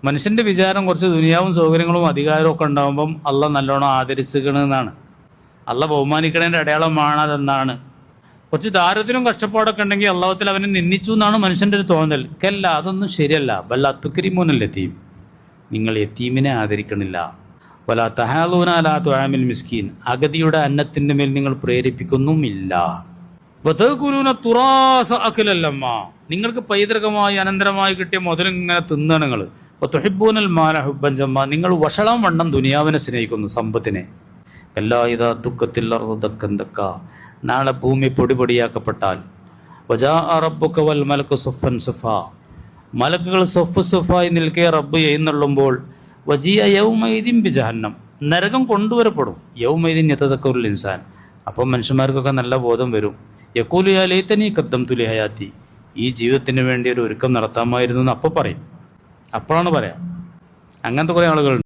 മനുഷ്യന്റെ വിചാരം കുറച്ച് ദുനിയാവും സൗകര്യങ്ങളും അധികാരവും ഒക്കെ ഉണ്ടാകുമ്പം അള്ള നല്ലോണം ആദരിച്ചുകണെന്നാണ്, അള്ള ബഹുമാനിക്കണേൻ്റെ അടയാളമാണ് അതെന്നാണ്. കുറച്ച് ദാരിദ്ര്യവും കഷ്ടപ്പാടൊക്കെ ഉണ്ടെങ്കിൽ അള്ളാഹുത്തിൽ അവനെ നിന്ദിച്ചു എന്നാണ് മനുഷ്യൻ്റെ ഒരു തോന്നൽ. കല്ല, അതൊന്നും ശരിയല്ല. വല്ല തുക്കരിമൂനൽ യതീം, നിങ്ങൾ യതീമിനെ ആദരിക്കണില്ല. വല തഹാലൂന അലാ തുആമിൽ മിസ്കീൻ, അഗതിയുടെ അന്നത്തിൻ്റെ മേൽ നിങ്ങൾ പ്രേരിപ്പിക്കുന്നുമില്ല. വതകുലൂന തുറാസ അഖിലല്ലമ്മ, നിങ്ങൾക്ക് പൈതൃകമായി അനന്തരമായി കിട്ടിയ മുതലിങ്ങനെ തിന്നാണ് നിങ്ങൾ. വതുഹിബ്ബൂനൽ മാല ഹുബ്ബൻ ജമ്മ, നിങ്ങൾ വഷളം വണ്ണം ദുനിയാവിനെ സ്നേഹിക്കുന്നു, സമ്പത്തിനെ. കല്ലാ ഇദാ ദുക്കത്തിൽ അർദു ദക്കൻ ദക്ക, നാളെ ഭൂമി പൊടിപൊടിയാക്കപ്പെട്ടാൽ. വജാഅ റബ്ബുക വൽ മലക്കു സുഫൻ സുഫാ, മലക്കുകൾ സൊഫ് സുഫായി നിൽക്കെ റബ്ബ് എഴുന്നള്ളുമ്പോൾ. വജിയ യൗമൈദിൻ ബി ജഹന്നം, നരകം കൊണ്ടുവരപ്പെടും. യൗമൈദിൻ യതദക്കറുൽ ഇൻസാൻ, അപ്പം മനുഷ്യന്മാർക്കൊക്കെ നല്ല ബോധം വരും. യഖൂലു യാ ലൈതനി ഖദ്ദംതു ലി ഹയാത്തി, ഈ ജീവിതത്തിന് വേണ്ടി ഒരു ഒരുക്കം നടത്താമായിരുന്നു എന്ന് അപ്പം പറയും. അപ്പോഴാണ് പറയാം. അങ്ങനത്തെ കുറേ ആളുകളുണ്ട്.